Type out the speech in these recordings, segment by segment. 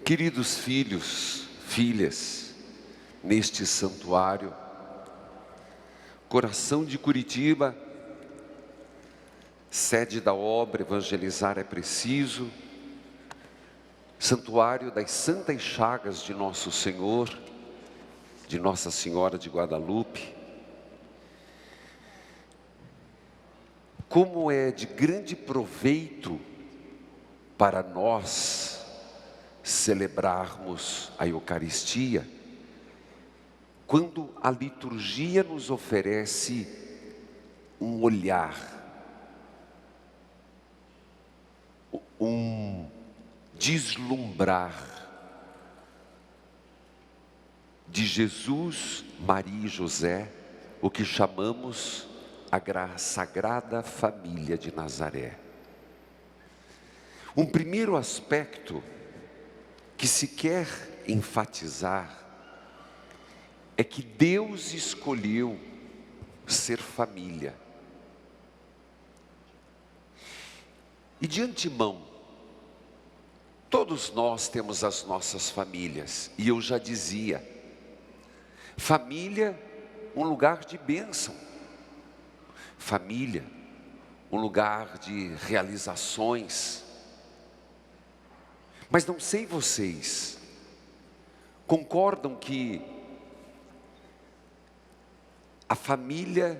Queridos filhos, filhas, neste santuário, coração de Curitiba, sede da obra Evangelizar é Preciso, santuário das Santas Chagas de Nosso Senhor, de Nossa Senhora de Guadalupe. Como é de grande proveito para nós celebrarmos a Eucaristia, quando a liturgia nos oferece um olhar, um deslumbrar de Jesus, Maria e José, o que chamamos a Sagrada Família de Nazaré. Um primeiro aspecto que se quer enfatizar é que Deus escolheu ser família. E de antemão, todos nós temos as nossas famílias. E eu já dizia, família, um lugar de bênção. Família, um lugar de realizações. Mas não sei vocês, concordam que a família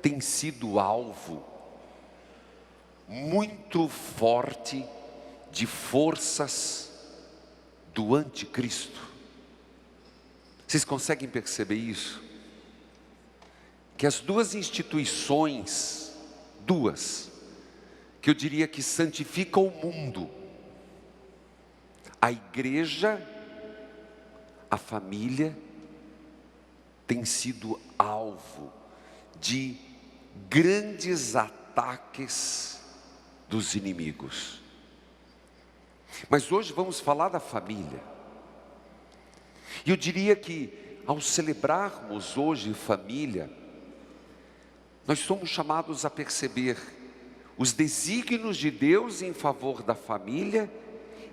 tem sido alvo muito forte de forças do anticristo? Vocês conseguem perceber isso? Que as duas instituições, que eu diria que santificam o mundo, a igreja, a família, tem sido alvo de grandes ataques dos inimigos. Mas hoje vamos falar da família. E eu diria que ao celebrarmos hoje família, nós somos chamados a perceber os desígnios de Deus em favor da família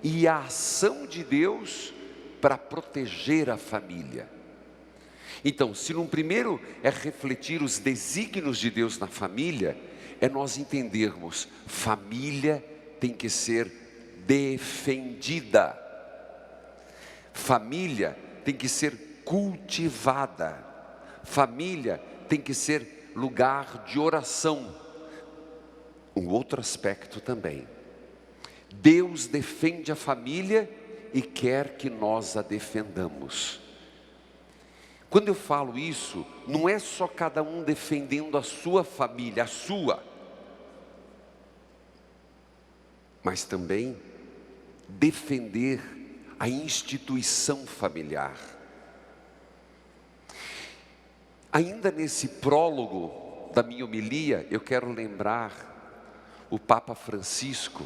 e a ação de Deus para proteger a família. Então, se num primeiro é refletir os desígnios de Deus na família, é nós entendermos, família tem que ser defendida. Família tem que ser cultivada. Família tem que ser lugar de oração. Um outro aspecto também. Deus defende a família e quer que nós a defendamos. Quando eu falo isso, não é só cada um defendendo a sua família, a sua, mas também defender a instituição familiar. Ainda nesse prólogo da minha homilia, eu quero lembrar o Papa Francisco,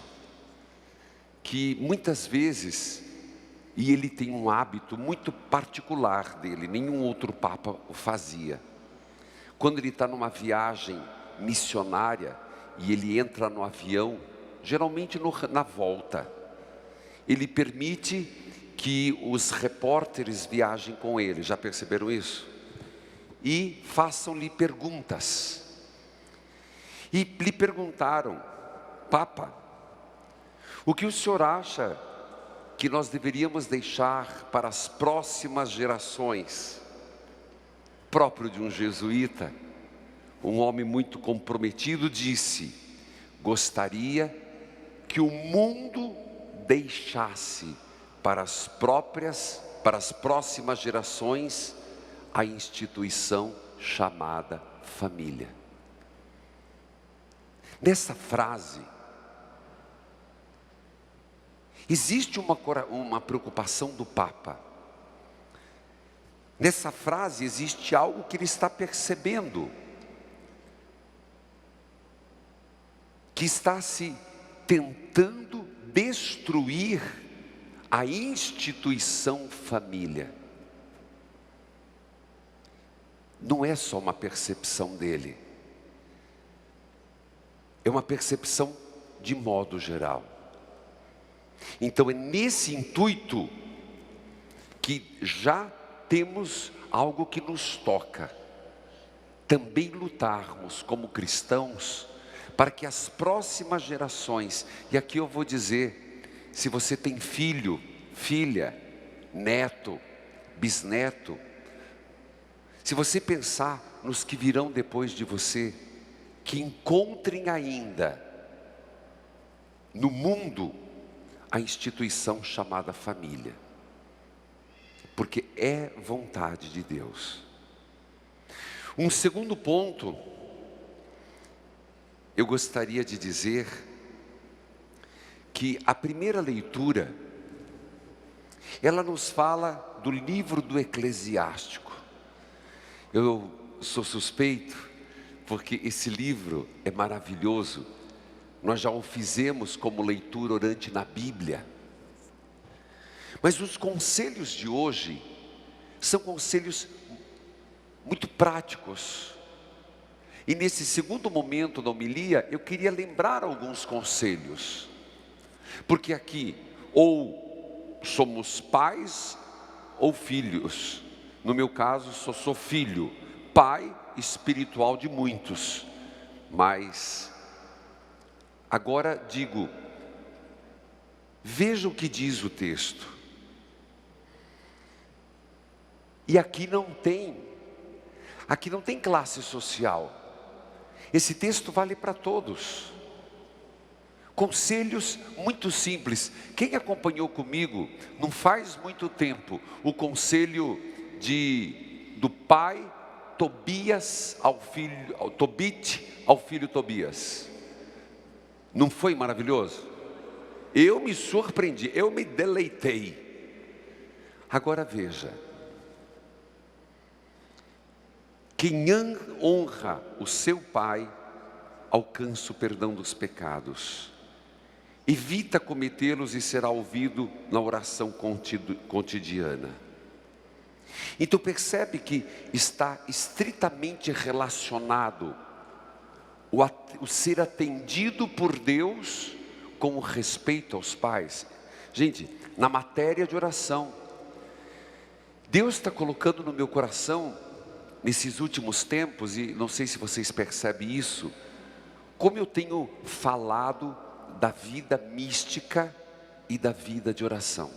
que muitas vezes, e ele tem um hábito muito particular dele, nenhum outro Papa o fazia. Quando ele está numa viagem missionária e ele entra no avião, geralmente na volta, ele permite que os repórteres viajem com ele, já perceberam isso? E façam-lhe perguntas. E lhe perguntaram, Papa, o que o senhor acha que nós deveríamos deixar para as próximas gerações? Próprio de um jesuíta, um homem muito comprometido, disse: gostaria que o mundo deixasse para as próximas gerações a instituição chamada família. Nessa frase existe uma preocupação do Papa. Nessa frase existe algo que ele está percebendo, que está se tentando destruir a instituição família. Não é só uma percepção dele, é uma percepção de modo geral. Então é nesse intuito que já temos algo que nos toca. Também lutarmos como cristãos para que as próximas gerações, e aqui eu vou dizer, se você tem filho, filha, neto, bisneto, se você pensar nos que virão depois de você, que encontrem ainda no mundo a instituição chamada família, porque é vontade de Deus. Um segundo ponto, eu gostaria de dizer que a primeira leitura, ela nos fala do livro do Eclesiástico. Eu sou suspeito, porque esse livro é maravilhoso. Nós já o fizemos como leitura orante na Bíblia. Mas os conselhos de hoje são conselhos muito práticos. E nesse segundo momento da homilia, eu queria lembrar alguns conselhos. Porque aqui, ou somos pais ou filhos. No meu caso, sou filho, pai espiritual de muitos. Mas, agora digo, veja o que diz o texto. E aqui não tem classe social. Esse texto vale para todos. Conselhos muito simples. Quem acompanhou comigo, não faz muito tempo, o conselho do pai Tobias ao filho, Tobit ao filho Tobias. Não foi maravilhoso? Eu me surpreendi, eu me deleitei. Agora veja. Quem honra o seu pai, alcança o perdão dos pecados. Evita cometê-los e será ouvido na oração cotidiana. Então percebe que está estritamente relacionado o ser atendido por Deus com o respeito aos pais. Gente, na matéria de oração, Deus está colocando no meu coração, nesses últimos tempos, e não sei se vocês percebem isso, como eu tenho falado da vida mística e da vida de oração.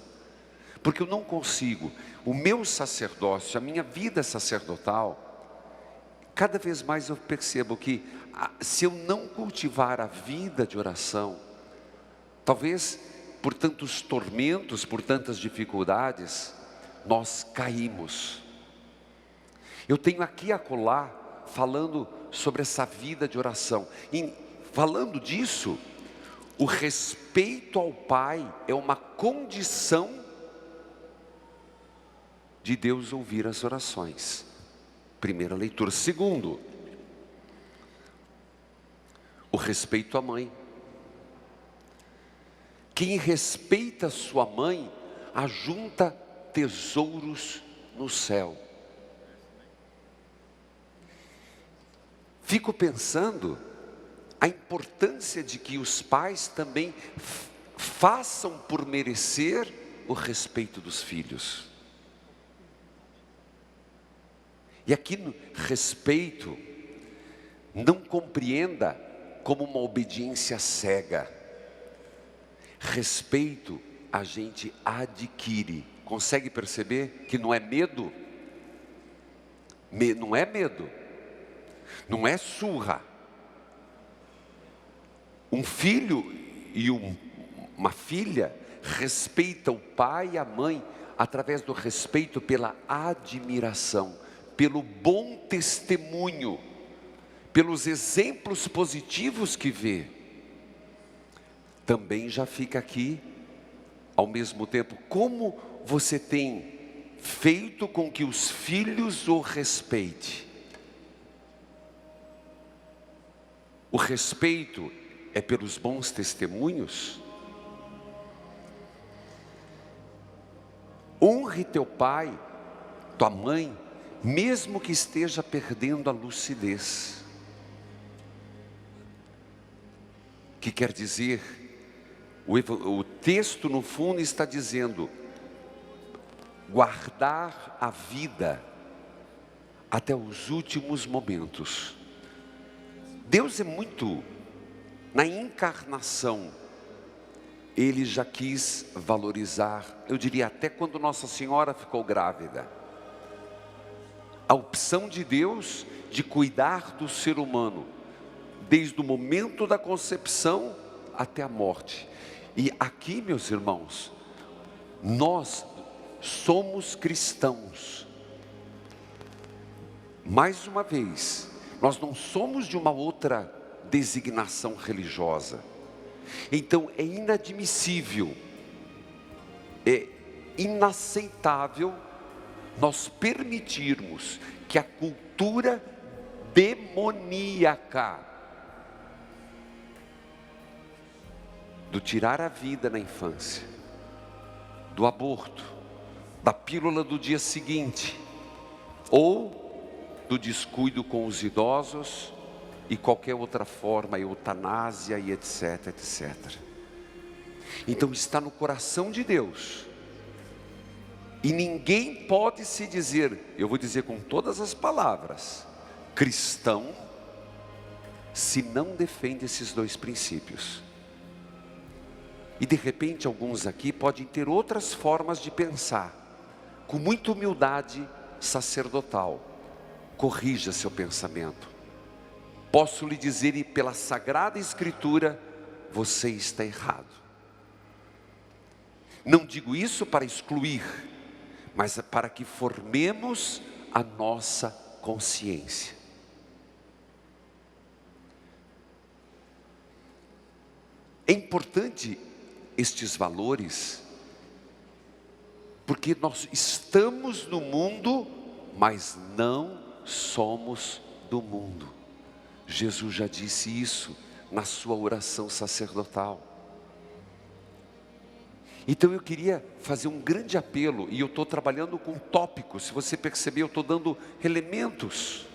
Porque eu não consigo, o meu sacerdócio, a minha vida sacerdotal, cada vez mais eu percebo que se eu não cultivar a vida de oração, talvez por tantos tormentos, por tantas dificuldades, nós caímos. Eu tenho aqui e acolá falando sobre essa vida de oração. E falando disso, o respeito ao Pai é uma condição de Deus ouvir as orações. Primeira leitura. Segundo, o respeito à mãe. Quem respeita sua mãe, ajunta tesouros no céu. Fico pensando a importância de que os pais também façam por merecer o respeito dos filhos. E aqui no respeito, não compreenda como uma obediência cega. Respeito a gente adquire. Consegue perceber que não é medo? Não é medo. Não é surra. Um filho e uma filha respeita o pai e a mãe através do respeito pela admiração, pelo bom testemunho, pelos exemplos positivos que vê. Também já fica aqui, ao mesmo tempo, como você tem feito com que os filhos o respeitem. O respeito é pelos bons testemunhos. Honre teu pai, tua mãe, mesmo que esteja perdendo a lucidez. Que quer dizer, O texto no fundo está dizendo: guardar a vida até os últimos momentos. Deus é muito, na encarnação, Ele já quis valorizar, eu diria até quando Nossa Senhora ficou grávida, a opção de Deus de cuidar do ser humano, desde o momento da concepção até a morte. E aqui, meus irmãos, nós somos cristãos. Mais uma vez, nós não somos de uma outra designação religiosa. Então é inadmissível, é inaceitável nós permitirmos que a cultura demoníaca do tirar a vida na infância, do aborto, da pílula do dia seguinte, ou do descuido com os idosos e qualquer outra forma, eutanásia e etc, etc. Então está no coração de Deus. E ninguém pode se dizer, eu vou dizer com todas as palavras, cristão, se não defende esses dois princípios. E de repente alguns aqui podem ter outras formas de pensar, com muita humildade sacerdotal. Corrija seu pensamento. Posso lhe dizer, e pela Sagrada Escritura, você está errado. Não digo isso para excluir, mas para que formemos a nossa consciência. É importante estes valores, porque nós estamos no mundo, mas não somos do mundo. Jesus já disse isso na sua oração sacerdotal. Então eu queria fazer um grande apelo, e eu estou trabalhando com tópicos, se você perceber, eu estou dando elementos.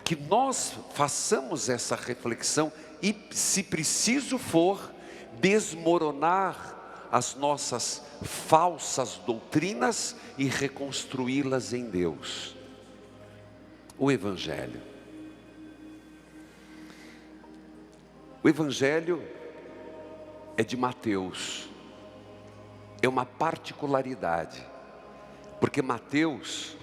Que nós façamos essa reflexão e, se preciso for, desmoronar as nossas falsas doutrinas e reconstruí-las em Deus. O Evangelho. O Evangelho é de Mateus. É uma particularidade, porque Mateus,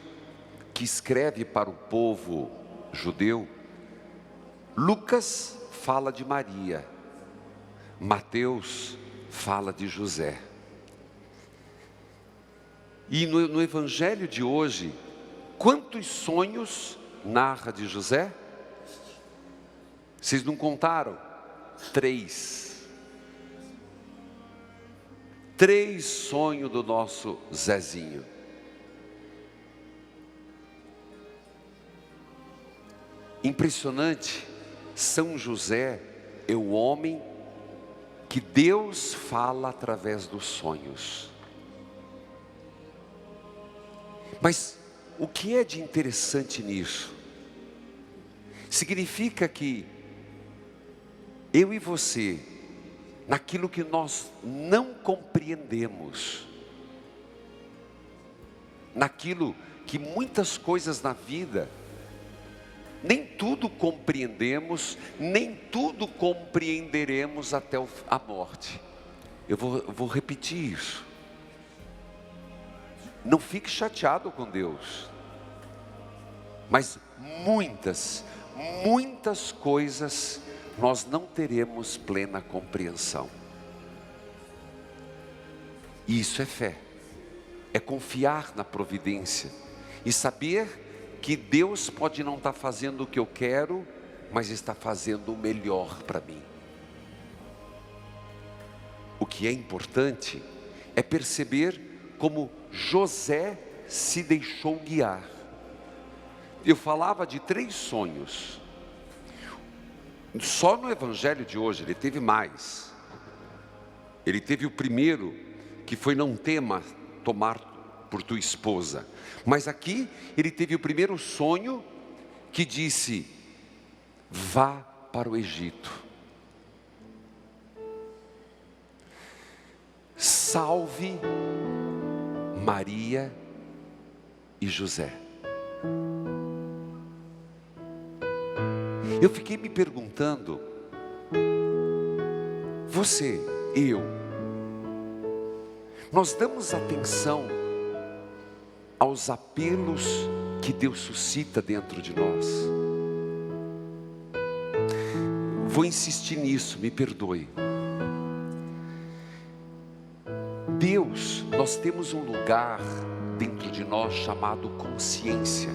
que escreve para o povo judeu, Lucas fala de Maria, Mateus fala de José. E no Evangelho de hoje, quantos sonhos narra de José? Vocês não contaram? 3. 3 sonhos do nosso Zezinho. Impressionante. São José é o homem que Deus fala através dos sonhos. Mas o que é de interessante nisso? Significa que eu e você, naquilo que nós não compreendemos, naquilo que muitas coisas na vida, nem tudo compreendemos, nem tudo compreenderemos até a morte. Eu vou repetir isso. Não fique chateado com Deus, mas muitas coisas nós não teremos plena compreensão. E isso é fé, é confiar na providência e saber que Deus pode não estar fazendo o que eu quero, mas está fazendo o melhor para mim. O que é importante é perceber como José se deixou guiar. Eu falava de 3 sonhos. Só no Evangelho de hoje ele teve mais. Ele teve o primeiro, que foi: não tema tomar por tua esposa. Mas aqui ele teve o primeiro sonho que disse: vá para o Egito. salve Maria e José. Eu fiquei me perguntando, você, eu, nós damos atenção aos apelos que Deus suscita dentro de nós? Vou insistir nisso, me perdoe. Deus, nós temos um lugar dentro de nós chamado consciência,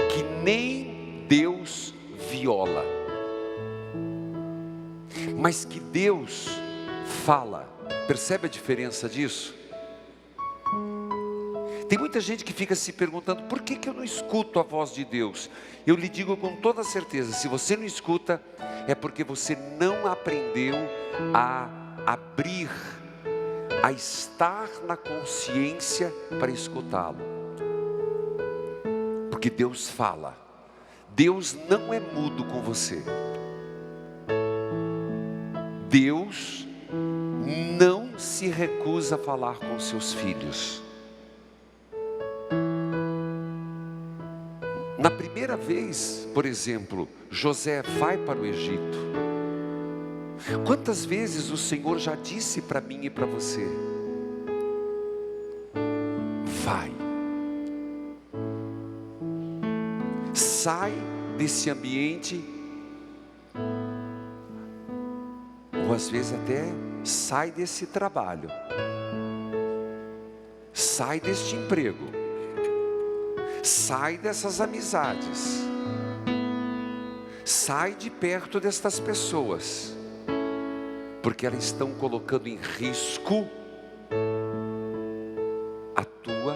que nem Deus viola, mas que Deus fala. Percebe a diferença disso? Tem muita gente que fica se perguntando, por que eu não escuto a voz de Deus? Eu lhe digo com toda certeza, se você não escuta, é porque você não aprendeu a abrir, a estar na consciência para escutá-lo. Porque Deus fala, Deus não é mudo com você. Deus não se recusa a falar com seus filhos. Na primeira vez, por exemplo, José vai para o Egito. Quantas vezes o Senhor já disse para mim e para você: vai, sai desse ambiente, ou às vezes até sai desse trabalho, sai deste emprego, sai dessas amizades, sai de perto destas pessoas, porque elas estão colocando em risco a tua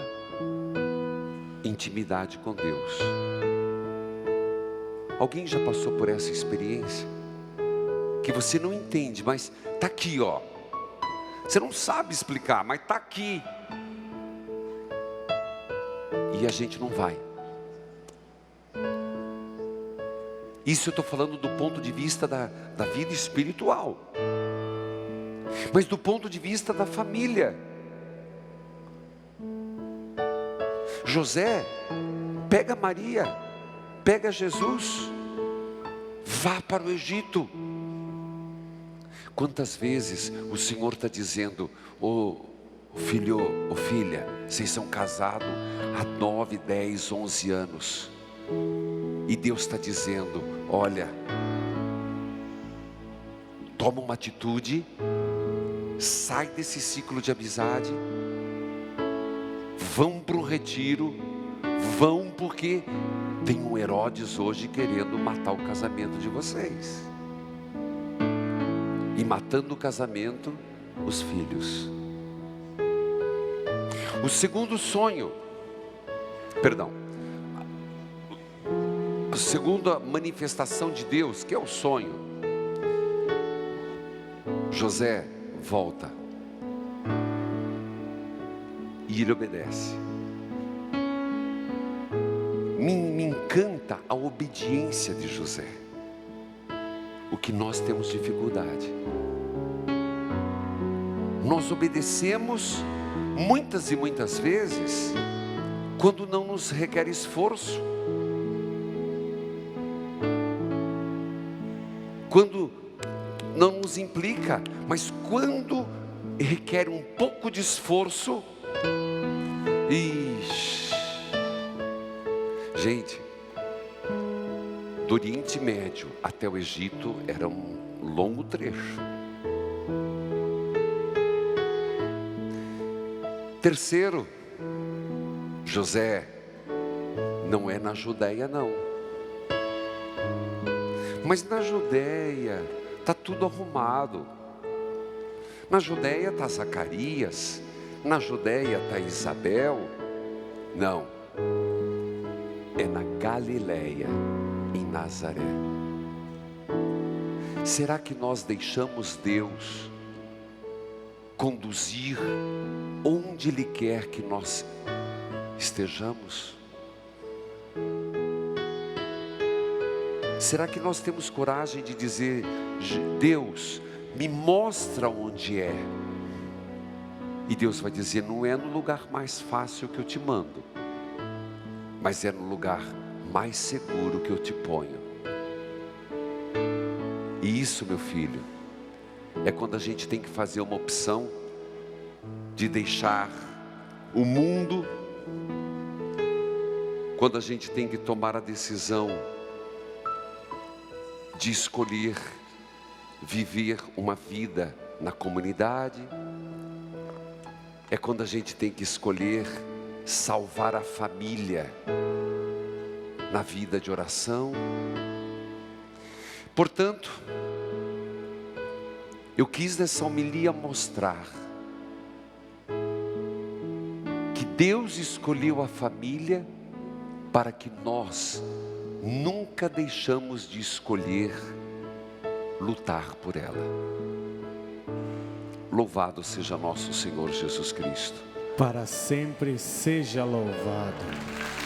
intimidade com Deus. Alguém já passou por essa experiência? Que você não entende, mas está aqui, ó. Você não sabe explicar, mas está aqui. E a gente não vai. Isso eu estou falando do ponto de vista da vida espiritual. Mas do ponto de vista da família. José pega Maria, pega Jesus, vá para o Egito. Quantas vezes o Senhor está dizendo: ô filho, ô filha, vocês são casados há 9, 10, 11 anos. E Deus está dizendo: olha, toma uma atitude, sai desse ciclo de amizade, vão para o retiro, vão, porque tem um Herodes hoje querendo matar o casamento de vocês. E matando o casamento, os filhos. O segundo sonho, a segunda manifestação de Deus, que é o sonho. José volta e ele obedece. Me encanta a obediência de José. O que nós temos dificuldade, nós obedecemos muitas e muitas vezes quando não nos requer esforço, quando não nos implica, mas quando requer um pouco de esforço, gente, do Oriente Médio até o Egito era um longo trecho. Terceiro, José não é na Judéia não, mas na Judéia está tudo arrumado. Na Judéia está Zacarias, na Judéia está Isabel. Não, é na Galileia, em Nazaré. Será que nós deixamos Deus conduzir onde Ele quer que nós estejamos? Será que nós temos coragem de dizer: Deus, me mostra onde é. E Deus vai dizer, não é no lugar mais fácil que eu te mando, mas é no lugar mais seguro que eu te ponho. E isso, meu filho, é quando a gente tem que fazer uma opção de deixar o mundo, quando a gente tem que tomar a decisão de escolher viver uma vida na comunidade, é quando a gente tem que escolher salvar a família na vida de oração. Portanto, eu quis nessa homilia mostrar que Deus escolheu a família para que nós nunca deixamos de escolher lutar por ela. Louvado seja nosso Senhor Jesus Cristo. Para sempre seja louvado.